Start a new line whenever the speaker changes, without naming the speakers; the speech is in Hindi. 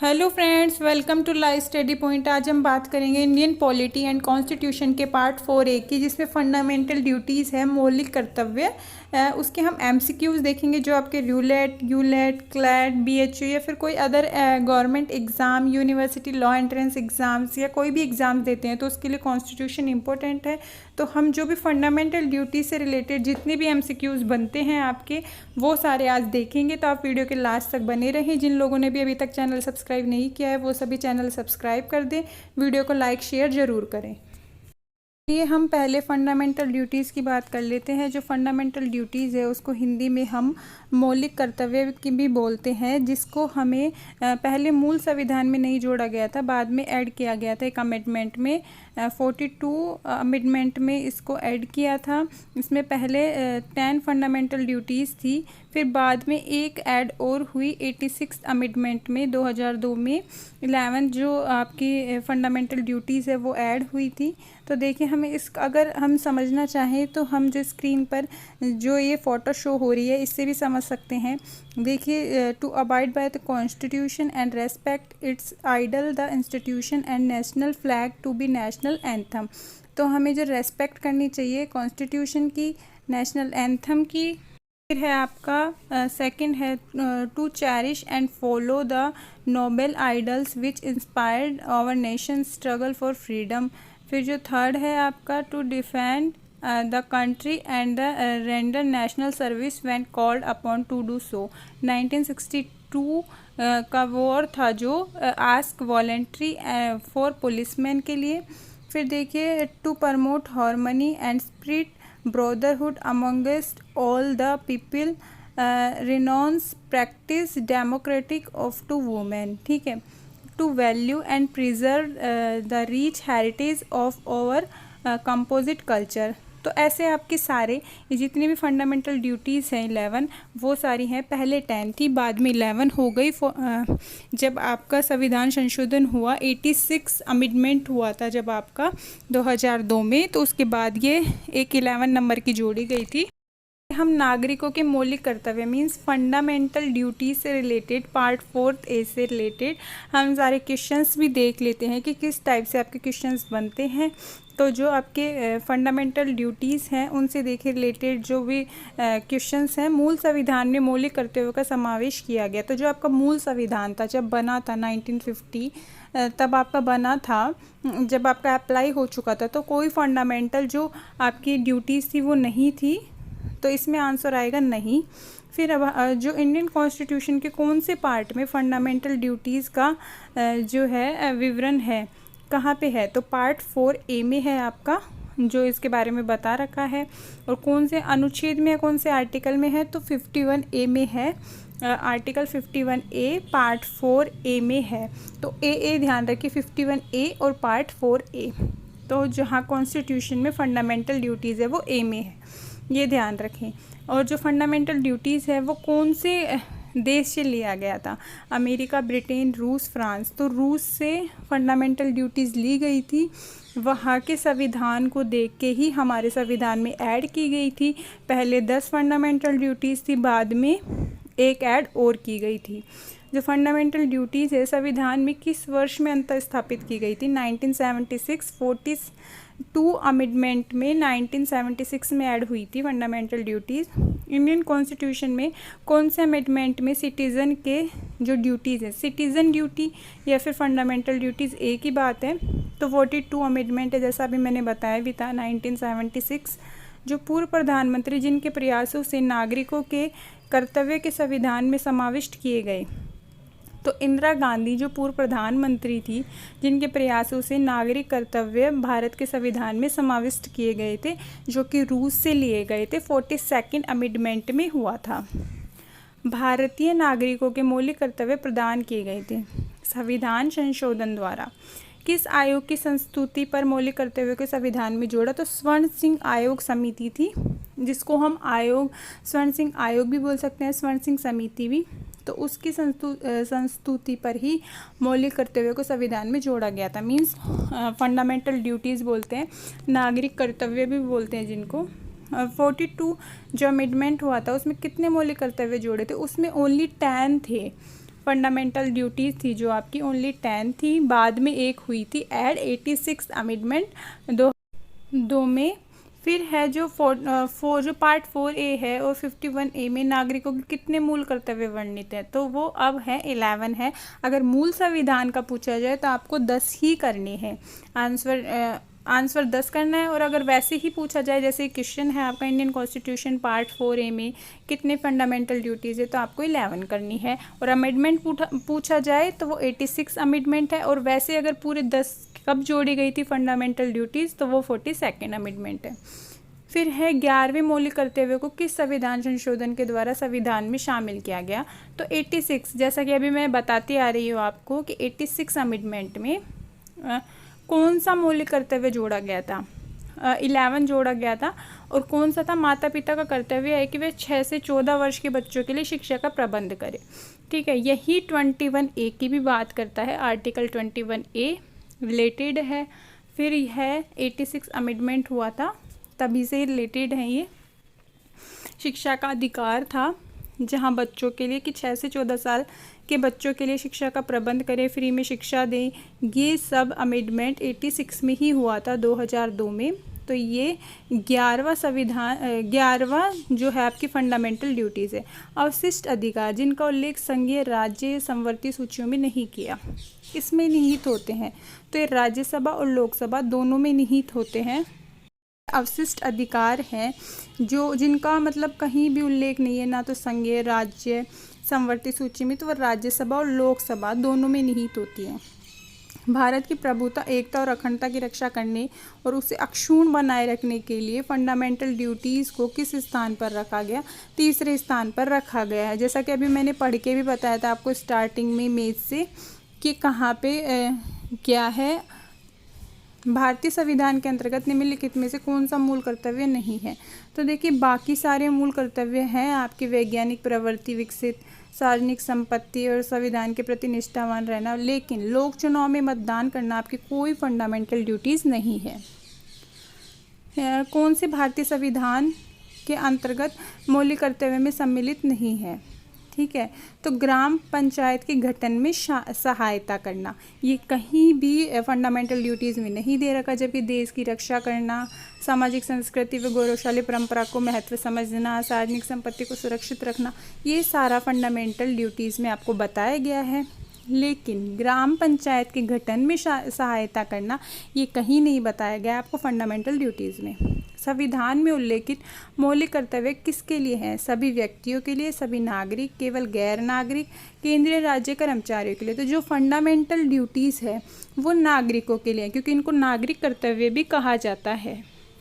Hello friends, welcome to live study point. आज हम बात करेंगे इंडियन पॉलिटी एंड कॉन्स्टिट्यूशन के पार्ट 4A की, जिसमें फंडामेंटल ड्यूटीज़ है, मौलिक कर्तव्य। उसके हम एमसीक्यूज़ देखेंगे जो आपके यूलेट, क्लैट, बीएचयू या फिर कोई other government exam, university law entrance exams या कोई भी एग्ज़ाम देते हैं तो उसके लिए कॉन्स्टिट्यूशन इंपॉर्टेंट है। तो हम जो भी फंडामेंटल ड्यूटी से रिलेटेड जितने भी एमसीक्यूज़ बनते हैं आपके, वो सारे आज देखेंगे। तो आप वीडियो के लास्ट तक बने रहें। जिन लोगों ने भी अभी तक चैनल सब्सक्राइब नहीं किया है वो सभी चैनल सब्सक्राइब कर दें, वीडियो को लाइक शेयर ज़रूर करें। ये हम पहले फंडामेंटल ड्यूटीज़ की बात कर लेते हैं। जो फंडामेंटल ड्यूटीज़ है उसको हिंदी में हम मौलिक कर्तव्य की भी बोलते हैं, जिसको हमें पहले मूल संविधान में नहीं जोड़ा गया था, बाद में ऐड किया गया था एक अमेंडमेंट में। 42 अमेंडमेंट में इसको ऐड किया था। इसमें पहले 10 फंडामेंटल ड्यूटीज़ थी, फिर बाद में एक ऐड और हुई 86 अमेंडमेंट में 2002 में 11 जो आपकी फंडामेंटल ड्यूटीज़ है वो ऐड हुई थी। तो देखिए, हमें इस अगर हम समझना चाहें तो हम जो स्क्रीन पर जो ये फ़ोटो शो हो रही है इससे भी समझ सकते हैं। देखिए, to abide by the constitution and respect its ideal the institution and national flag to be national anthem. तो हमें जो रेस्पेक्ट करनी चाहिए कॉन्स्टिट्यूशन की, नेशनल एंथम की। फिर है आपका सेकंड है to cherish and follow the noble ideals which inspired our nation struggle for freedom. फिर जो थर्ड है आपका to defend the country and the render national service when called upon to do so. 1962 का वॉर था जो आस्क वॉलेंट्री फॉर पुलिसमैन के लिए। फिर देखिए, to promote harmony and spirit brotherhood amongst all the people, renounce practice democratic of to women। ठीक है, to value and preserve the rich heritage of our composite culture। तो ऐसे आपके सारे ये जितनी भी फंडामेंटल ड्यूटीज़ हैं 11, वो सारी हैं। पहले 10 थी, बाद में 11 हो गई। जब आपका संविधान संशोधन हुआ, 86 अमेंडमेंट हुआ था जब आपका 2002 में, तो उसके बाद ये एक 11 नंबर की जोड़ी गई थी। हम नागरिकों के मौलिक कर्तव्य मीन्स फंडामेंटल ड्यूटी से रिलेटेड पार्ट 4A से रिलेटेड हम सारे क्वेश्चंस भी देख लेते हैं कि किस टाइप से आपके क्वेश्चंस बनते हैं। तो जो आपके फंडामेंटल ड्यूटीज़ हैं उनसे देखिए रिलेटेड जो भी क्वेश्चंस हैं, मूल संविधान में मौलिक कर्तव्यों का समावेश किया गया। तो जो आपका मूल संविधान था जब बना था 1950, तब आपका बना था, जब आपका अप्लाई हो चुका था, तो कोई फंडामेंटल जो आपकी ड्यूटीज़ थी वो नहीं थी। तो इसमें आंसर आएगा नहीं। फिर अब जो इंडियन कॉन्स्टिट्यूशन के कौन से पार्ट में फंडामेंटल ड्यूटीज़ का जो है विवरण है, कहाँ पे है, तो पार्ट 4A में है आपका, जो इसके बारे में बता रखा है। और कौन से अनुच्छेद में है, कौन से आर्टिकल में है, तो 51A में है। आर्टिकल 51A पार्ट 4A में है। तो ए ध्यान रखिए, 51A और पार्ट 4A। तो जहाँ कॉन्स्टिट्यूशन में फंडामेंटल ड्यूटीज़ है वो A में है, ये ध्यान रखें। और जो फंडामेंटल ड्यूटीज़ है वो कौन से देश से लिया गया था, अमेरिका, ब्रिटेन, रूस, फ्रांस। तो रूस से फंडामेंटल ड्यूटीज़ ली गई थी, वहाँ के संविधान को देख के ही हमारे संविधान में ऐड की गई थी। पहले 10 फंडामेंटल ड्यूटीज़ थी, बाद में एक ऐड और की गई थी। जो फंडामेंटल ड्यूटीज़ है संविधान में किस वर्ष में अंतर स्थापित की गई थी, 1976। 42 अमेंडमेंट में 1976 में ऐड हुई थी फंडामेंटल ड्यूटीज़। इंडियन कॉन्स्टिट्यूशन में कौन से अमेंडमेंट में सिटीज़न के जो ड्यूटीज़ है, सिटीज़न ड्यूटी या फिर फंडामेंटल ड्यूटीज़ एक ही बात है, तो 42 अमेंडमेंट है, जैसा अभी मैंने बताया भी था 1976। जो पूर्व प्रधानमंत्री जिनके प्रयासों से नागरिकों के कर्तव्य के संविधान में समाविष्ट किए गए, तो इंदिरा गांधी जो पूर्व प्रधानमंत्री थी जिनके प्रयासों से नागरिक कर्तव्य भारत के संविधान में समाविष्ट किए गए थे, जो कि रूस से लिए गए थे, 42nd अमेंडमेंट में हुआ था। भारतीय नागरिकों के मौलिक कर्तव्य प्रदान किए गए थे संविधान संशोधन द्वारा। किस आयोग की संस्तुति पर मौलिक कर्तव्यों के संविधान में जोड़ा, तो स्वर्ण सिंह आयोग समिति थी, जिसको हम आयोग, स्वर्ण सिंह आयोग भी बोल सकते हैं, स्वर्ण सिंह समिति भी। तो उसकी संस्तुति पर ही मौलिक कर्तव्यों को संविधान में जोड़ा गया था। मीन्स फंडामेंटल ड्यूटीज़ बोलते हैं, नागरिक कर्तव्य भी बोलते हैं जिनको। 42 जो अमेंडमेंट हुआ था उसमें कितने मौलिक कर्तव्य जोड़े थे, उसमें ओनली 10 थे। फंडामेंटल ड्यूटीज़ थी जो आपकी ओनली 10 थी, बाद में एक हुई थी ऐड 86 अमेंडमेंट दो में। फिर है जो जो पार्ट 4A है और 51A में नागरिकों के कितने मूल कर्तव्य वर्णित हैं, तो वो अब है 11 है। अगर मूल संविधान का पूछा जाए तो आपको 10 ही करने हैं, आंसर 10 करना है। और अगर वैसे ही पूछा जाए जैसे क्वेश्चन है आपका इंडियन कॉन्स्टिट्यूशन पार्ट 4A में कितने फंडामेंटल ड्यूटीज़ है, तो आपको 11 करनी है। और अमेंडमेंट पूछा जाए तो वो 86 अमेंडमेंट है, और वैसे अगर पूरे 10 कब जोड़ी गई थी फंडामेंटल ड्यूटीज़, तो वो 42nd अमेंडमेंट है। फिर है 11वें मौलिक कर्तव्य को किस संविधान संशोधन के द्वारा संविधान में शामिल किया गया, तो 86, जैसा कि अभी मैं बताती आ रही हूँ आपको कि 86 अमेंडमेंट में कौन सा मौलिक कर्तव्य जोड़ा गया था, 11 जोड़ा गया था। और कौन सा था, माता पिता का कर्तव्य है कि वे 6 से 14 वर्ष के बच्चों के लिए शिक्षा का प्रबंध करें। ठीक है, यही 21A की भी बात करता है, आर्टिकल 21A रिलेटेड है। फिर है 86 अमेंडमेंट हुआ था, तभी से रिलेटेड है ये। शिक्षा का अधिकार था जहाँ बच्चों के लिए कि 6 से 14 साल के बच्चों के लिए शिक्षा का प्रबंध करें, फ्री में शिक्षा दें। ये सब अमेंडमेंट 86 में ही हुआ था 2002 में। तो ये 11वां जो है आपकी फंडामेंटल ड्यूटीज़ है। अवशिष्ट अधिकार जिनका उल्लेख संघीय राज्य संवर्ती सूचियों में नहीं किया, इसमें निहित होते हैं। तो ये राज्यसभा और लोकसभा दोनों में निहित होते हैं। अवशिष्ट अधिकार हैं जो जिनका मतलब कहीं भी उल्लेख नहीं है, ना तो संघीय राज्य संवर्ती सूची में, तो वह राज्यसभा और लोकसभा दोनों में निहित होती है। भारत की प्रभुता, एकता और अखंडता की रक्षा करने और उसे अक्षुण्ण बनाए रखने के लिए फंडामेंटल ड्यूटीज़ को किस स्थान पर रखा गया, तीसरे स्थान पर रखा गया है। जैसा कि अभी मैंने पढ़ के भी बताया था आपको स्टार्टिंग में मेज से कि कहाँ पे क्या है, भारतीय संविधान के अंतर्गत निम्नलिखित में से कौन सा मूल कर्तव्य नहीं है। तो देखिए बाकी सारे मूल कर्तव्य हैं आपकी वैज्ञानिक प्रवृत्ति विकसित, सार्वजनिक संपत्ति और संविधान के प्रति निष्ठावान रहना, लेकिन लोक चुनाव में मतदान करना आपकी कोई फंडामेंटल ड्यूटीज़ नहीं है। कौन से भारतीय संविधान के अंतर्गत मौलिक कर्तव्य में सम्मिलित नहीं है, ठीक है, तो ग्राम पंचायत के गठन में सहायता करना, ये कहीं भी फंडामेंटल ड्यूटीज़ में नहीं दे रखा। जबकि देश की रक्षा करना, सामाजिक संस्कृति व गौरवशाली परंपरा को महत्व समझना, सार्वजनिक संपत्ति को सुरक्षित रखना, ये सारा फंडामेंटल ड्यूटीज़ में आपको बताया गया है। लेकिन ग्राम पंचायत के गठन में सहायता करना, ये कहीं नहीं बताया गया आपको फंडामेंटल ड्यूटीज़ में। संविधान में उल्लेखित मौलिक कर्तव्य किसके लिए हैं, सभी व्यक्तियों के लिए, सभी नागरिक, केवल गैर नागरिक, केंद्रीय राज्य कर्मचारियों के लिए। तो जो फंडामेंटल ड्यूटीज़ है वो नागरिकों के लिए, क्योंकि इनको नागरिक कर्तव्य भी कहा जाता है।